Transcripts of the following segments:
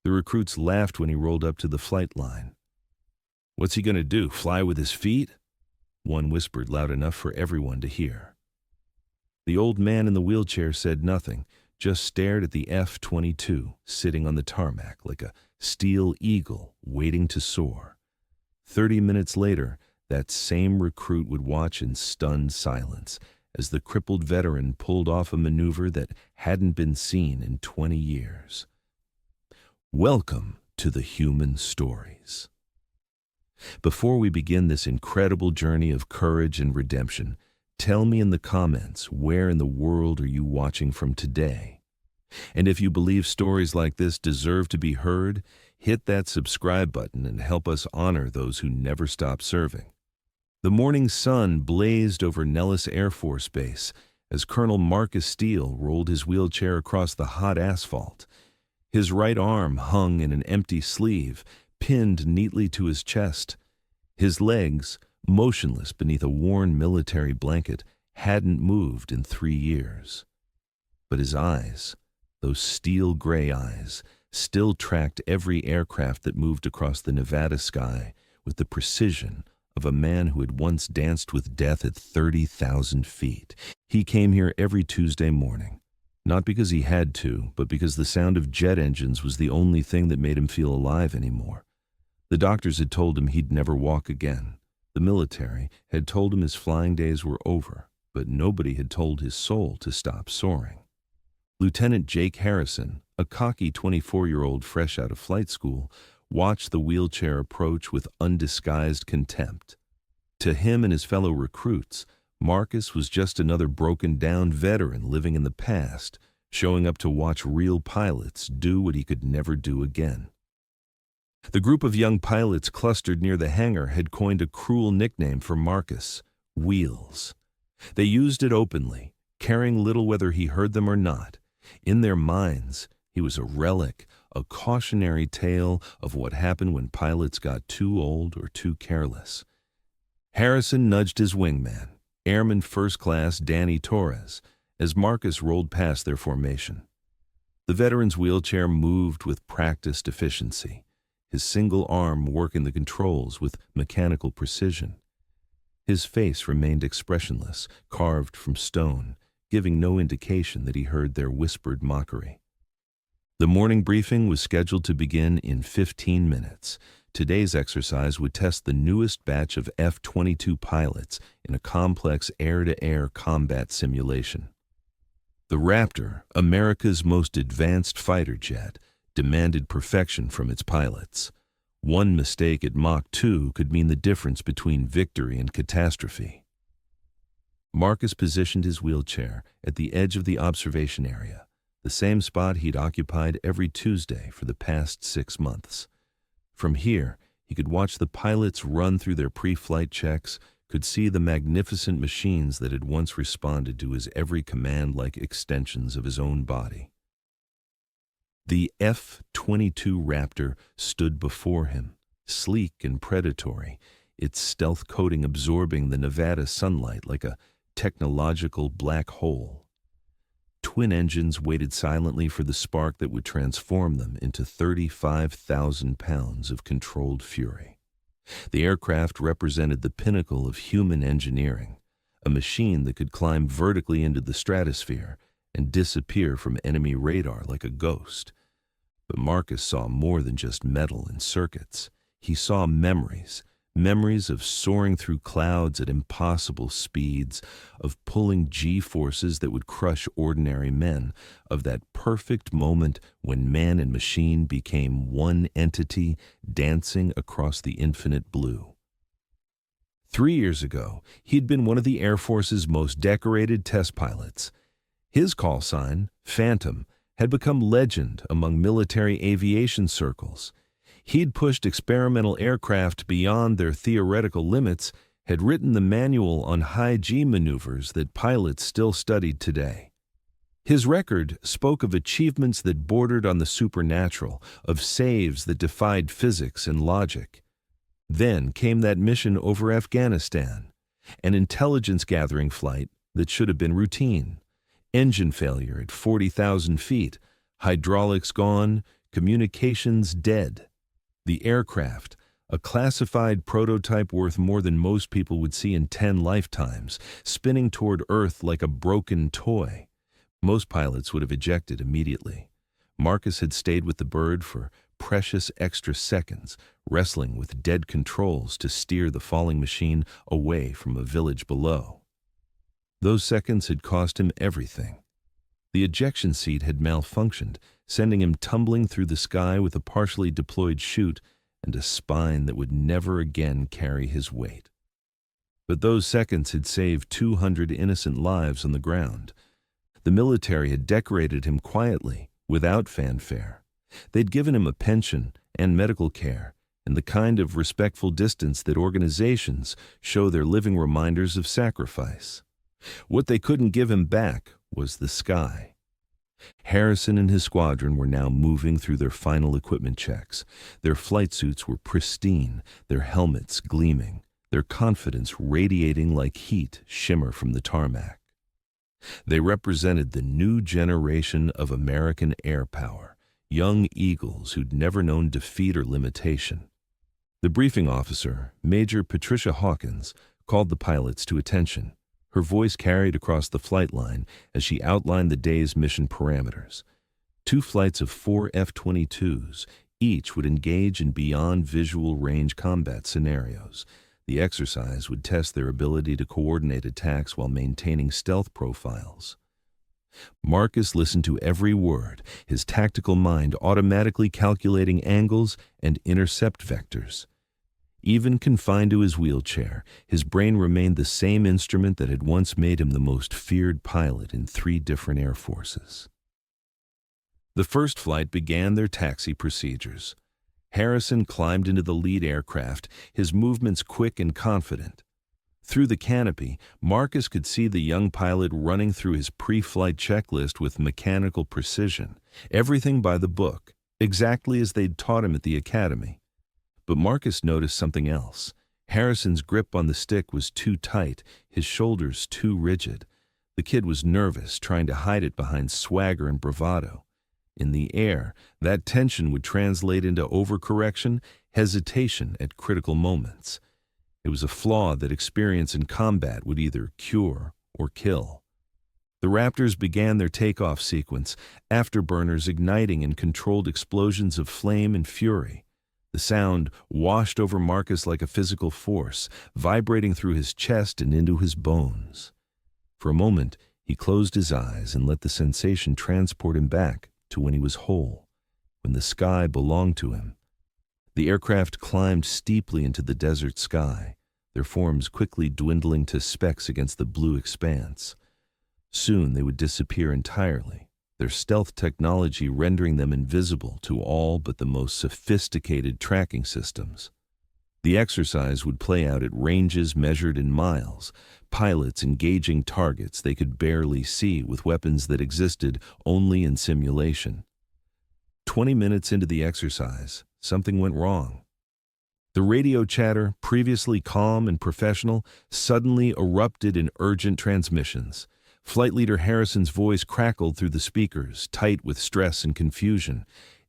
The recruits laughed when he rolled up to the flight line. "What's he going to do, fly with his feet?" one whispered loud enough for everyone to hear. The old man in the wheelchair said nothing, just stared at the F-22 sitting on the tarmac like a steel eagle waiting to soar. 30 minutes later, that same recruit would watch in stunned silence as the crippled veteran pulled off a maneuver that hadn't been seen in 20 years. Welcome to the Human Stories. Before we begin this incredible journey of courage and redemption, tell me in the comments, where in the world are you watching from today? And if you believe stories like this deserve to be heard, hit that subscribe button and help us honor those who never stop serving. The morning sun blazed over Nellis Air Force Base as Colonel Marcus Steele rolled his wheelchair across the hot asphalt. His right arm hung in an empty sleeve, pinned neatly to his chest. His legs, motionless beneath a worn military blanket, hadn't moved in 3 years. But his eyes, those steel gray eyes, still tracked every aircraft that moved across the Nevada sky with the precision of a man who had once danced with death at 30,000 feet. He came here every Tuesday morning, not because he had to, but because the sound of jet engines was the only thing that made him feel alive anymore. The doctors had told him he'd never walk again. The military had told him his flying days were over, but nobody had told his soul to stop soaring. Lieutenant Jake Harrison, a cocky 24-year-old fresh out of flight school, watched the wheelchair approach with undisguised contempt. To him and his fellow recruits, Marcus was just another broken-down veteran living in the past, showing up to watch real pilots do what he could never do again. The group of young pilots clustered near the hangar had coined a cruel nickname for Marcus: Wheels. They used it openly, caring little whether he heard them or not. In their minds, he was a relic, a cautionary tale of what happened when pilots got too old or too careless. Harrison nudged his wingman, Airman First Class Danny Torres, as Marcus rolled past their formation. The veteran's wheelchair moved with practiced efficiency, his single arm working the controls with mechanical precision. His face remained expressionless, carved from stone, giving no indication that he heard their whispered mockery. The morning briefing was scheduled to begin in 15 minutes. Today's exercise would test the newest batch of F-22 pilots in a complex air-to-air combat simulation. The Raptor, America's most advanced fighter jet, demanded perfection from its pilots. One mistake at Mach 2 could mean the difference between victory and catastrophe. Marcus positioned his wheelchair at the edge of the observation area, the same spot he'd occupied every Tuesday for the past 6 months. From here, he could watch the pilots run through their pre-flight checks, could see the magnificent machines that had once responded to his every command like extensions of his own body. The F-22 Raptor stood before him, sleek and predatory, its stealth coating absorbing the Nevada sunlight like a technological black hole. Twin engines waited silently for the spark that would transform them into 35,000 pounds of controlled fury. The aircraft represented the pinnacle of human engineering, a machine that could climb vertically into the stratosphere and disappear from enemy radar like a ghost. But Marcus saw more than just metal and circuits. He saw memories of soaring through clouds at impossible speeds, of pulling G-forces that would crush ordinary men, of that perfect moment when man and machine became one entity dancing across the infinite blue. 3 years ago, he'd been one of the Air Force's most decorated test pilots. His call sign, Phantom, had become legend among military aviation circles. He'd pushed experimental aircraft beyond their theoretical limits, had written the manual on high-G maneuvers that pilots still studied today. His record spoke of achievements that bordered on the supernatural, of saves that defied physics and logic. Then came that mission over Afghanistan, an intelligence-gathering flight that should have been routine. Engine failure at 40,000 feet, hydraulics gone, Communications dead. The aircraft, a classified prototype worth more than most people would see in 10 lifetimes, spinning toward Earth like a broken toy. Most pilots would have ejected immediately. Marcus had stayed with the bird for precious extra seconds, wrestling with dead controls to steer the falling machine away from a village below. Those seconds had cost him everything. The ejection seat had malfunctioned, sending him tumbling through the sky with a partially deployed chute and a spine that would never again carry his weight. But those seconds had saved 200 innocent lives on the ground. The military had decorated him quietly, without fanfare. They'd given him a pension and medical care, and the kind of respectful distance that organizations show their living reminders of sacrifice. What they couldn't give him back was the sky. Harrison and his squadron were now moving through their final equipment checks. Their flight suits were pristine, their helmets gleaming, their confidence radiating like heat shimmer from the tarmac. They represented the new generation of American air power, young eagles who'd never known defeat or limitation. The briefing officer, Major Patricia Hawkins, called the pilots to attention. Her voice carried across the flight line as she outlined the day's mission parameters. 2 flights of 4 F-22s, each would engage in beyond visual range combat scenarios. The exercise would test their ability to coordinate attacks while maintaining stealth profiles. Marcus listened to every word, his tactical mind automatically calculating angles and intercept vectors. Even confined to his wheelchair, his brain remained the same instrument that had once made him the most feared pilot in 3 different air forces. The first flight began their taxi procedures. Harrison climbed into the lead aircraft, his movements quick and confident. Through the canopy, Marcus could see the young pilot running through his pre-flight checklist with mechanical precision, everything by the book, exactly as they'd taught him at the academy. But Marcus noticed something else. Harrison's grip on the stick was too tight, his shoulders too rigid. The kid was nervous, trying to hide it behind swagger and bravado. In the air, that tension would translate into overcorrection, hesitation at critical moments. It was a flaw that experience in combat would either cure or kill. The Raptors began their takeoff sequence, afterburners igniting in controlled explosions of flame and fury. The sound washed over Marcus like a physical force, vibrating through his chest and into his bones. For a moment, he closed his eyes and let the sensation transport him back to when he was whole, when the sky belonged to him. The aircraft climbed steeply into the desert sky, their forms quickly dwindling to specks against the blue expanse. Soon they would disappear entirely, their stealth technology rendering them invisible to all but the most sophisticated tracking systems. The exercise would play out at ranges measured in miles, pilots engaging targets they could barely see with weapons that existed only in simulation. 20 minutes into the exercise, something went wrong. The radio chatter, previously calm and professional, suddenly erupted in urgent transmissions. Flight Leader Harrison's voice crackled through the speakers, tight with stress and confusion.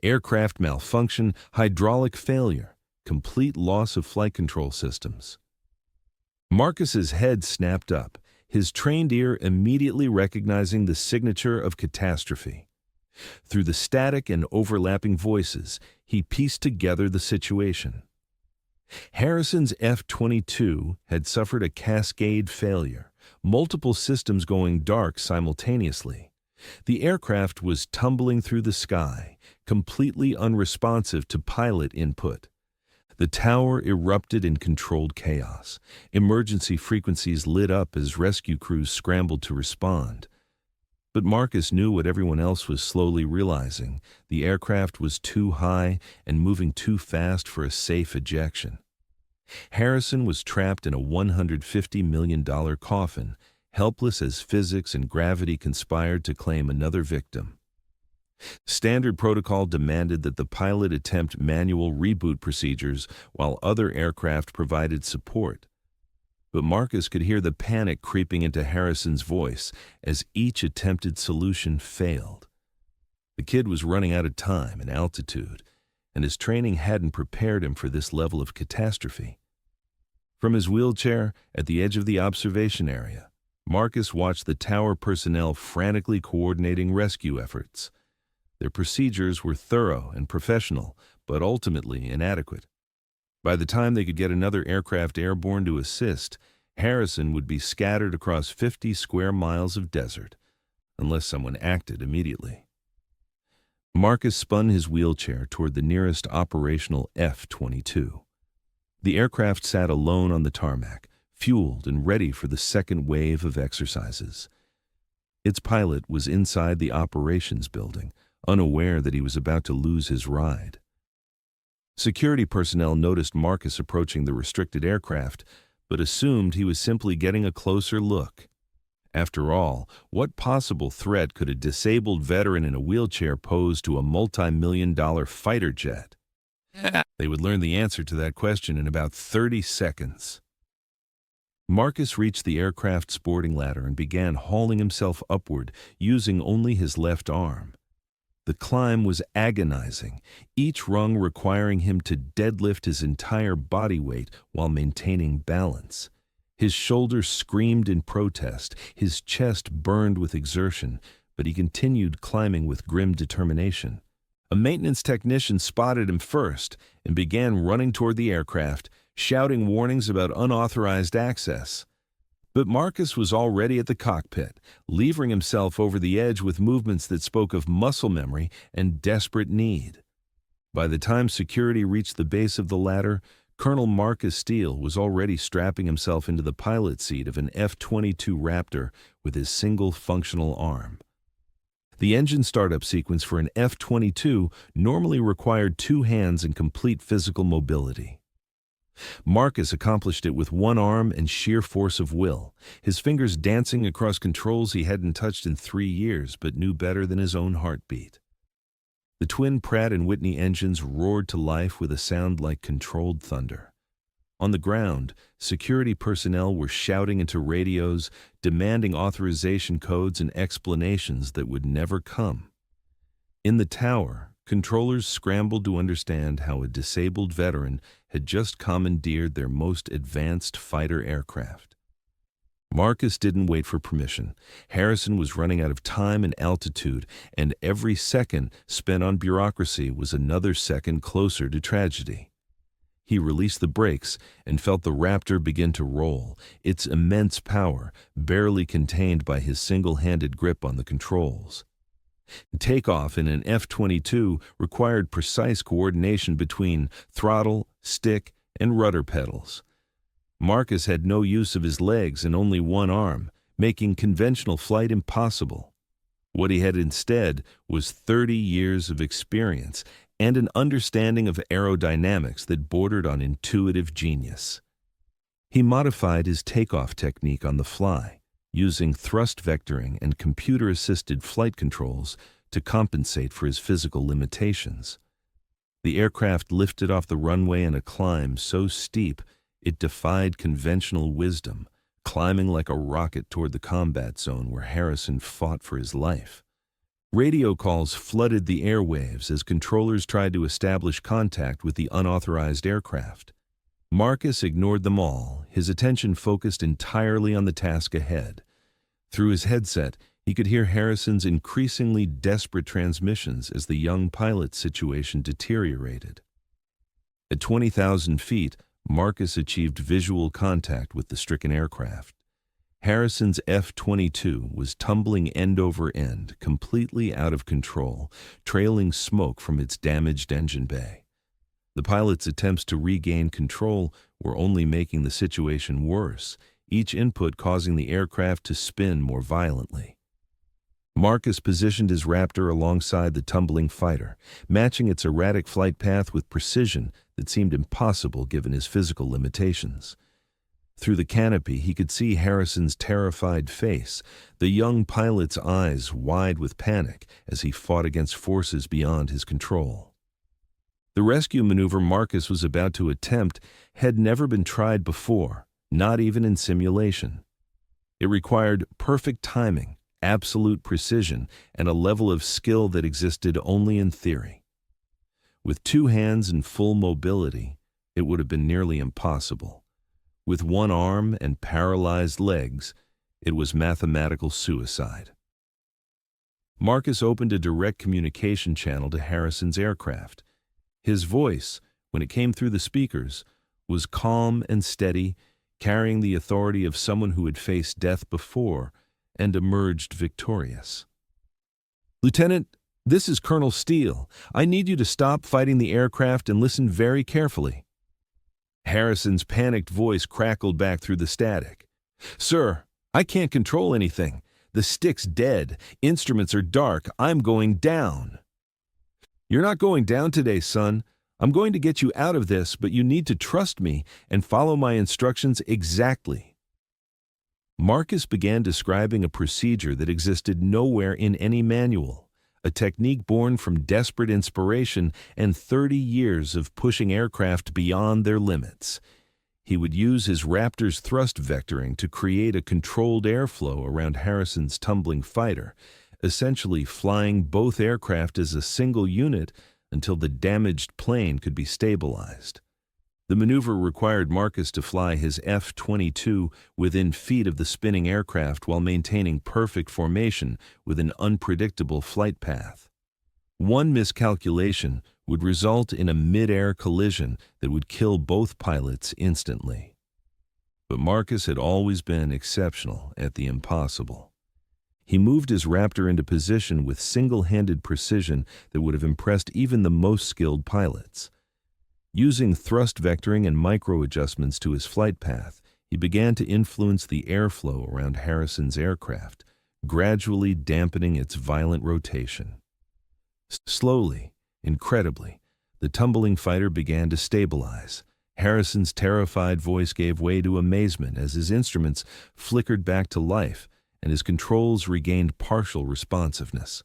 Aircraft malfunction, hydraulic failure, complete loss of flight control systems. Marcus's head snapped up, his trained ear immediately recognizing the signature of catastrophe. Through the static and overlapping voices, he pieced together the situation. Harrison's F-22 had suffered a cascade failure, multiple systems going dark simultaneously. The aircraft was tumbling through the sky, completely unresponsive to pilot input. The tower erupted in controlled chaos. Emergency frequencies lit up as rescue crews scrambled to respond. But Marcus knew what everyone else was slowly realizing. The aircraft was too high and moving too fast for a safe ejection. Harrison was trapped in a $150 million coffin, helpless as physics and gravity conspired to claim another victim. Standard protocol demanded that the pilot attempt manual reboot procedures while other aircraft provided support. But Marcus could hear the panic creeping into Harrison's voice as each attempted solution failed. The kid was running out of time and altitude, and his training hadn't prepared him for this level of catastrophe. From his wheelchair at the edge of the observation area, Marcus watched the tower personnel frantically coordinating rescue efforts. Their procedures were thorough and professional, but ultimately inadequate. By the time they could get another aircraft airborne to assist, Harrison would be scattered across 50 square miles of desert, unless someone acted immediately. Marcus spun his wheelchair toward the nearest operational F-22. The aircraft sat alone on the tarmac, fueled and ready for the second wave of exercises. Its pilot was inside the operations building, unaware that he was about to lose his ride. Security personnel noticed Marcus approaching the restricted aircraft, but assumed he was simply getting a closer look. After all, what possible threat could a disabled veteran in a wheelchair pose to a multi-million-dollar fighter jet? They would learn the answer to that question in about 30 seconds. Marcus reached the aircraft's boarding ladder and began hauling himself upward, using only his left arm. The climb was agonizing, each rung requiring him to deadlift his entire body weight while maintaining balance. His shoulders screamed in protest, his chest burned with exertion, but he continued climbing with grim determination. A maintenance technician spotted him first and began running toward the aircraft, shouting warnings about unauthorized access. But Marcus was already at the cockpit, levering himself over the edge with movements that spoke of muscle memory and desperate need. By the time security reached the base of the ladder, Colonel Marcus Steele was already strapping himself into the pilot seat of an F-22 Raptor with his single functional arm. The engine startup sequence for an F-22 normally required 2 hands and complete physical mobility. Marcus accomplished it with one arm and sheer force of will, his fingers dancing across controls he hadn't touched in 3 years but knew better than his own heartbeat. The twin Pratt & Whitney engines roared to life with a sound like controlled thunder. On the ground, security personnel were shouting into radios, demanding authorization codes and explanations that would never come. In the tower, controllers scrambled to understand how a disabled veteran had just commandeered their most advanced fighter aircraft. Marcus didn't wait for permission. Harrison was running out of time and altitude, and every second spent on bureaucracy was another second closer to tragedy. He released the brakes and felt the Raptor begin to roll, its immense power barely contained by his single-handed grip on the controls. Takeoff in an F-22 required precise coordination between throttle, stick, and rudder pedals. Marcus had no use of his legs and only one arm, making conventional flight impossible. What he had instead was 30 years of experience and an understanding of aerodynamics that bordered on intuitive genius. He modified his takeoff technique on the fly, using thrust vectoring and computer-assisted flight controls to compensate for his physical limitations. The aircraft lifted off the runway in a climb so steep it defied conventional wisdom, climbing like a rocket toward the combat zone where Harrison fought for his life. Radio calls flooded the airwaves as controllers tried to establish contact with the unauthorized aircraft. Marcus ignored them all, his attention focused entirely on the task ahead. Through his headset, he could hear Harrison's increasingly desperate transmissions as the young pilot's situation deteriorated. At 20,000 feet, Marcus achieved visual contact with the stricken aircraft. Harrison's F-22 was tumbling end over end, completely out of control, trailing smoke from its damaged engine bay. The pilot's attempts to regain control were only making the situation worse, each input causing the aircraft to spin more violently. Marcus positioned his Raptor alongside the tumbling fighter, matching its erratic flight path with precision that seemed impossible given his physical limitations. Through the canopy, he could see Harrison's terrified face, the young pilot's eyes wide with panic as he fought against forces beyond his control. The rescue maneuver Marcus was about to attempt had never been tried before, not even in simulation. It required perfect timing, absolute precision, and a level of skill that existed only in theory. With 2 hands and full mobility, it would have been nearly impossible. With 1 arm and paralyzed legs, it was mathematical suicide. Marcus opened a direct communication channel to Harrison's aircraft. His voice, when it came through the speakers, was calm and steady, carrying the authority of someone who had faced death before and emerged victorious. "Lieutenant, this is Colonel Steele. I need you to stop fighting the aircraft and listen very carefully." Harrison's panicked voice crackled back through the static. "Sir, I can't control anything. The stick's dead. Instruments are dark. I'm going down." "You're not going down today, son. I'm going to get you out of this, but you need to trust me and follow my instructions exactly." Marcus began describing a procedure that existed nowhere in any manual, a technique born from desperate inspiration and 30 years of pushing aircraft beyond their limits. He would use his Raptor's thrust vectoring to create a controlled airflow around Harrison's tumbling fighter, essentially flying both aircraft as a single unit until the damaged plane could be stabilized. The maneuver required Marcus to fly his F-22 within feet of the spinning aircraft while maintaining perfect formation with an unpredictable flight path. One miscalculation would result in a mid-air collision that would kill both pilots instantly. But Marcus had always been exceptional at the impossible. He moved his Raptor into position with single-handed precision that would have impressed even the most skilled pilots. Using thrust vectoring and micro-adjustments to his flight path, he began to influence the airflow around Harrison's aircraft, gradually dampening its violent rotation. Slowly, incredibly, the tumbling fighter began to stabilize. Harrison's terrified voice gave way to amazement as his instruments flickered back to life and his controls regained partial responsiveness.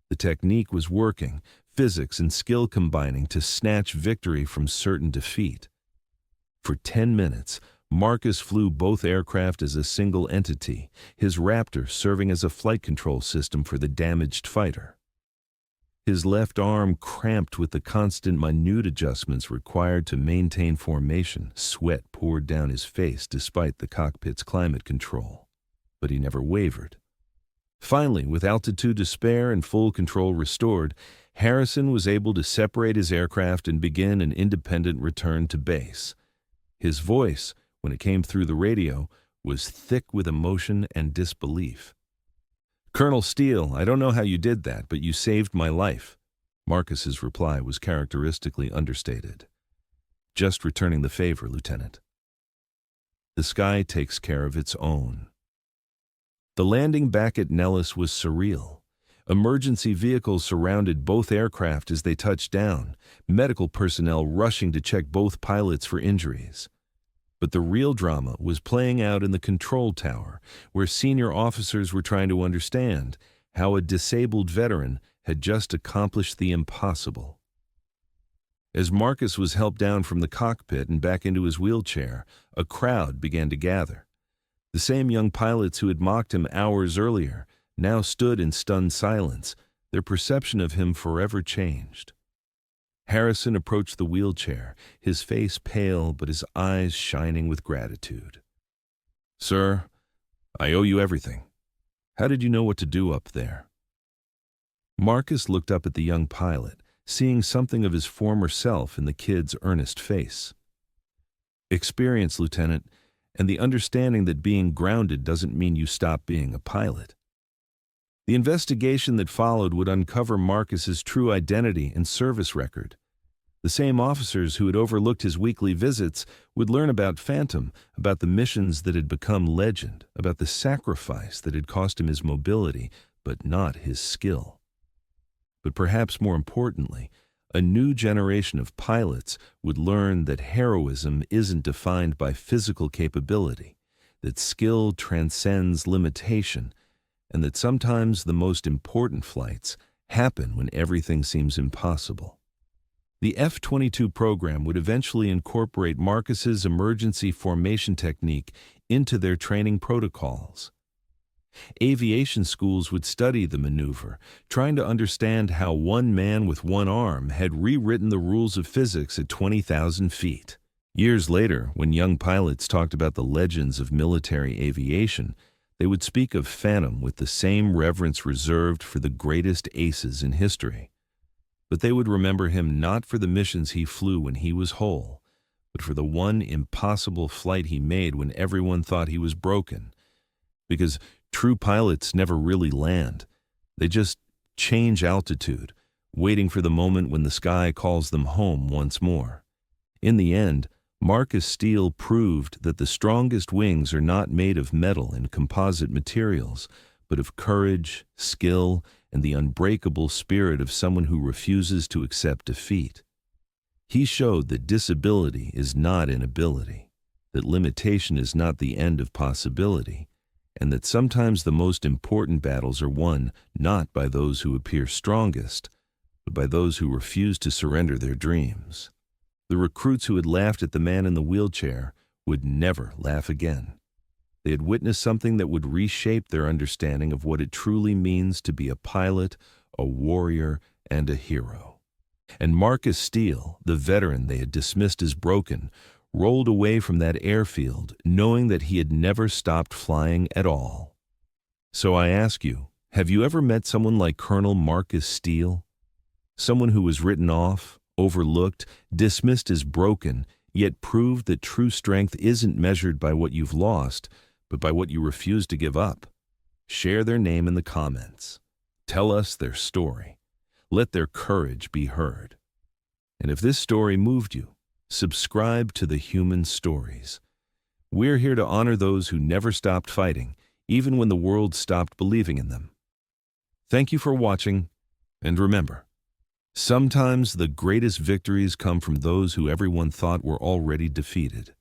The technique was working, physics and skill combining to snatch victory from certain defeat. For 10 minutes, Marcus flew both aircraft as a single entity, his Raptor serving as a flight control system for the damaged fighter. His left arm cramped with the constant minute adjustments required to maintain formation. Sweat poured down his face despite the cockpit's climate control. But he never wavered. Finally, with altitude to spare and full control restored, Harrison was able to separate his aircraft and begin an independent return to base. His voice, when it came through the radio, was thick with emotion and disbelief. "Colonel Steele, I don't know how you did that, but you saved my life." Marcus's reply was characteristically understated. "Just returning the favor, Lieutenant. The sky takes care of its own." The landing back at Nellis was surreal. Emergency vehicles surrounded both aircraft as they touched down, medical personnel rushing to check both pilots for injuries. But the real drama was playing out in the control tower, where senior officers were trying to understand how a disabled veteran had just accomplished the impossible. As Marcus was helped down from the cockpit and back into his wheelchair, a crowd began to gather. The same young pilots who had mocked him hours earlier now stood in stunned silence, their perception of him forever changed. Harrison approached the wheelchair, his face pale but his eyes shining with gratitude. "Sir, I owe you everything. How did you know what to do up there?" Marcus looked up at the young pilot, seeing something of his former self in the kid's earnest face. "Experience, Lieutenant, and the understanding that being grounded doesn't mean you stop being a pilot." The investigation that followed would uncover Marcus's true identity and service record. The same officers who had overlooked his weekly visits would learn about Phantom, about the missions that had become legend, about the sacrifice that had cost him his mobility, but not his skill. But perhaps more importantly, a new generation of pilots would learn that heroism isn't defined by physical capability, that skill transcends limitation, and that sometimes the most important flights happen when everything seems impossible. The F-22 program would eventually incorporate Marcus's emergency formation technique into their training protocols. Aviation schools would study the maneuver, trying to understand how one man with one arm had rewritten the rules of physics at 20,000 feet. Years later, when young pilots talked about the legends of military aviation, they would speak of Phantom with the same reverence reserved for the greatest aces in history. But they would remember him not for the missions he flew when he was whole, but for the one impossible flight he made when everyone thought he was broken. Because true pilots never really land. They just change altitude, waiting for the moment when the sky calls them home once more. In the end, Marcus Steele proved that the strongest wings are not made of metal and composite materials, but of courage, skill, and the unbreakable spirit of someone who refuses to accept defeat. He showed that disability is not inability, that limitation is not the end of possibility, and that sometimes the most important battles are won not by those who appear strongest, but by those who refuse to surrender their dreams. The recruits who had laughed at the man in the wheelchair would never laugh again. They had witnessed something that would reshape their understanding of what it truly means to be a pilot, a warrior, and a hero. And Marcus Steele, the veteran they had dismissed as broken, rolled away from that airfield knowing that he had never stopped flying at all. So I ask you, have you ever met someone like Colonel Marcus Steele? Someone who was written off, overlooked, dismissed as broken, yet proved that true strength isn't measured by what you've lost, but by what you refuse to give up. Share their name in the comments. Tell us their story. Let their courage be heard. And if this story moved you, subscribe to the Human Stories. We're here to honor those who never stopped fighting, even when the world stopped believing in them. Thank you for watching, and remember, sometimes the greatest victories come from those who everyone thought were already defeated.